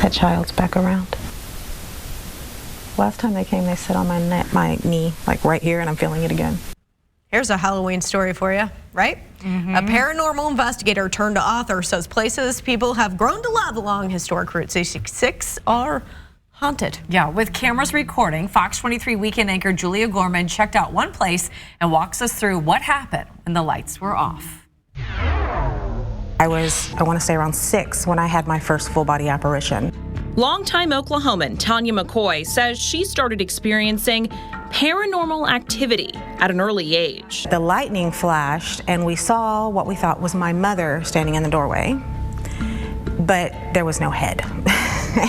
That child's back around. Last time they came, they sat on my knee, like right here, and I'm feeling it again. Here's a Halloween story for you, right? A paranormal investigator turned author says places people have grown to love along historic Route 66 are haunted. Yeah, with cameras recording, Fox 23 weekend anchor Julia Gorman checked out one place and walks us through what happened when the lights were off. I want to say around 6 when I had my first full body apparition. Longtime Oklahoman Tanya McCoy says she started experiencing paranormal activity at an early age. The lightning flashed and we saw what we thought was my mother standing in the doorway, but there was no head.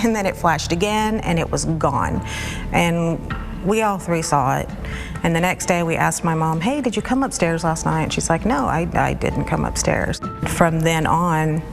And then it flashed again and it was gone. And we all three saw it. And the next day we asked my mom, hey, did you come upstairs last night? And she's like, no, I didn't come upstairs. From then on,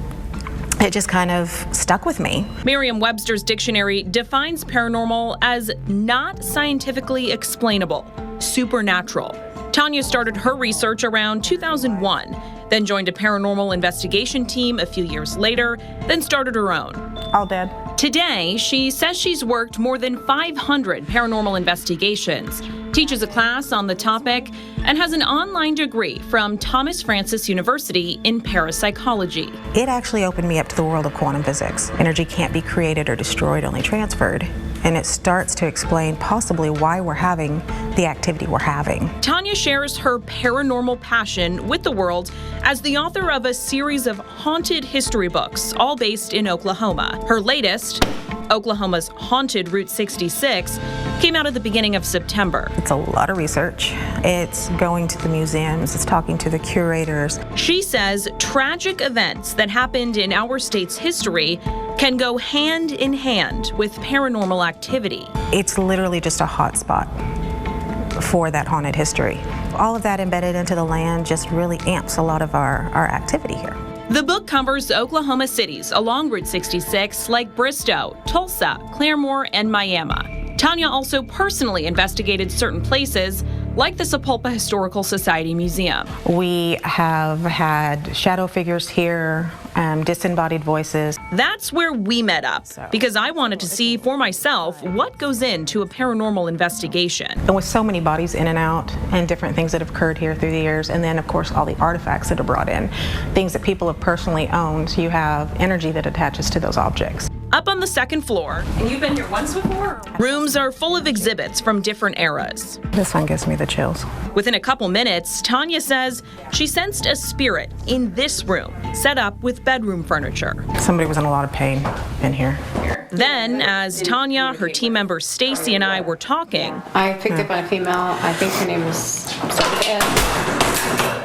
it just kind of stuck with me. Merriam-Webster's dictionary defines paranormal as not scientifically explainable, supernatural. Tanya started her research around 2001, then joined a paranormal investigation team a few years later, then started her own. All dead. Today, she says she's worked more than 500 paranormal investigations, teaches a class on the topic, and has an online degree from Thomas Francis University in parapsychology. It actually opened me up to the world of quantum physics. Energy can't be created or destroyed, only transferred. And it starts to explain possibly why we're having the activity we're having. Tanya shares her paranormal passion with the world as the author of a series of haunted history books, all based in Oklahoma. Her latest, Oklahoma's Haunted Route 66, came out at the beginning of September. It's a lot of research. It's going to the museums, it's talking to the curators. She says tragic events that happened in our state's history can go hand in hand with paranormal activity. It's literally just a hot spot for that haunted history. All of that embedded into the land just really amps a lot of our activity here. The book covers Oklahoma cities along Route 66 like Bristow, Tulsa, Claremore, and Miami. Tanya also personally investigated certain places like the Sapulpa Historical Society Museum. We have had shadow figures here, disembodied voices. That's where we met up, because I wanted to see for myself what goes into a paranormal investigation. And with so many bodies in and out and different things that have occurred here through the years, and then of course all the artifacts that are brought in, things that people have personally owned, you have energy that attaches to those objects. Up on the second floor, And you've been here once before? rooms are full of exhibits from different eras. This one gives me the chills. Within a couple minutes, Tanya says she sensed a spirit in this room, set up with bedroom furniture. Somebody was in a lot of pain in here. Then, as Tanya, her team member Stacy, and I were talking, I picked up on a female. I think her name was Ed.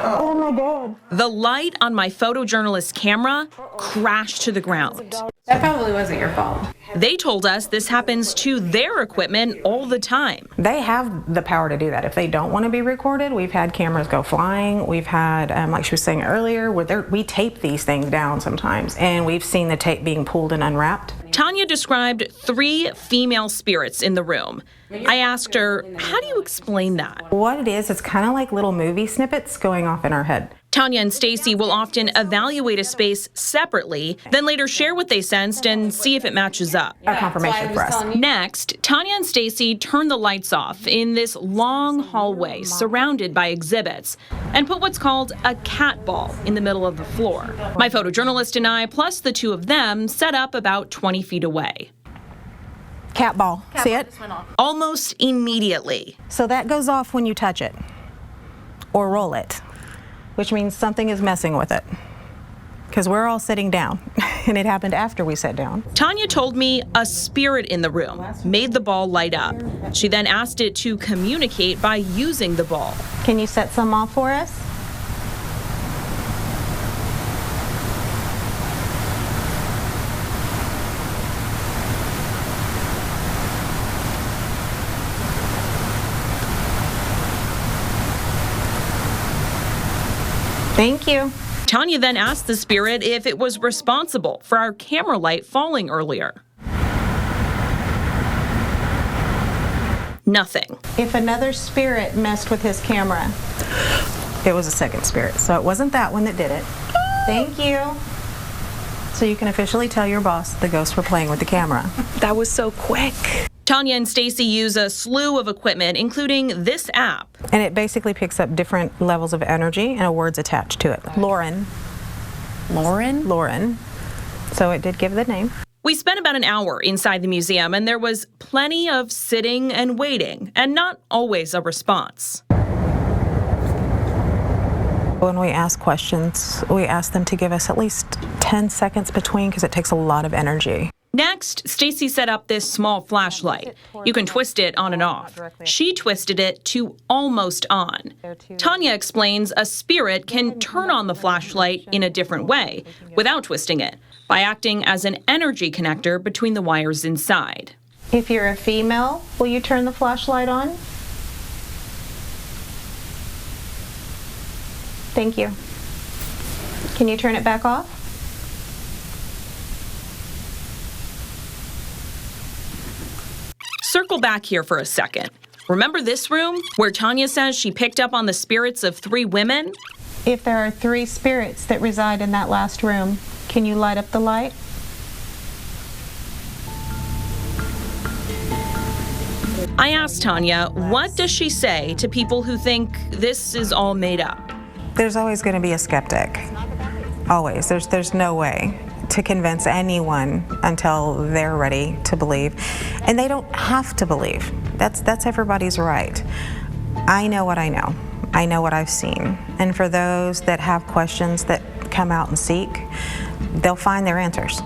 Oh my God. the light on my photojournalist camera crashed to the ground. That probably wasn't your fault. They told us this happens to their equipment all the time. They have the power to do that. If they don't want to be recorded, we've had cameras go flying. We've had, like she was saying earlier, we tape these things down sometimes, and we've seen the tape being pulled and unwrapped. Tanya described 3 female spirits in the room. I asked her, how do you explain that? What it is, it's kind of like little movie snippets going off in our head. Tanya and Stacy will often evaluate a space separately, then later share what they sensed and see if it matches up. A confirmation for us. Next, Tanya and Stacy turn the lights off in this long hallway surrounded by exhibits and put what's called a cat ball in the middle of the floor. My photojournalist and I, plus the 2 of them, set up about 20 feet away. Cat ball. See it? Almost immediately. So that goes off when you touch it or roll it, which means something is messing with it, because we're all sitting down, and it happened after we sat down. Tanya told me a spirit in the room made the ball light up. She then asked it to communicate by using the ball. Can you set some off for us? Thank you. Tanya then asked the spirit if it was responsible for our camera light falling earlier. Nothing. If another spirit messed with his camera, it was a second spirit. So it wasn't that one that did it. Thank you. So you can officially tell your boss the ghosts were playing with the camera. That was so quick. Tanya and Stacy use a slew of equipment, including this app. And it basically picks up different levels of energy and a word's attached to it. Lauren. Lauren? Lauren. So it did give the name. We spent about an hour inside the museum, and there was plenty of sitting and waiting, and not always a response. When we ask questions, we ask them to give us at least 10 seconds between because it takes a lot of energy. Next, Stacy set up this small flashlight. You can twist it on and off. She twisted it to almost on. Tanya explains a spirit can turn on the flashlight in a different way without twisting it, by acting as an energy connector between the wires inside. If you're a female, will you turn the flashlight on? Thank you. Can you turn it back off? Circle back here for a second. Remember this room where Tanya says she picked up on the spirits of 3 women? If there are 3 spirits that reside in that last room, can you light up the light? I asked Tanya, what does she say to people who think this is all made up? There's always going to be a skeptic. Always. There's no way to convince anyone until they're ready to believe. And they don't have to believe. That's everybody's right. I know what I know. I know what I've seen. And for those that have questions that come out and seek, they'll find their answers.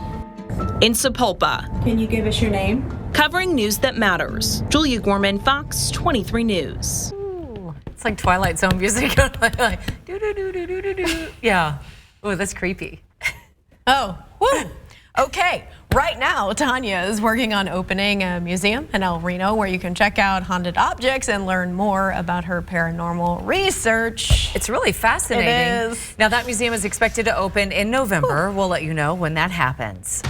In Sapulpa. Can you give us your name? Covering news that matters. Julia Gorman, Fox 23 News. Ooh, it's like Twilight Zone music. Like, do. Yeah. Oh, that's creepy. Oh, woo. Okay, right now, Tanya is working on opening a museum in El Reno where you can check out haunted objects and learn more about her paranormal research. It's really fascinating. It is. Now, that museum is expected to open in November. We'll let you know when that happens.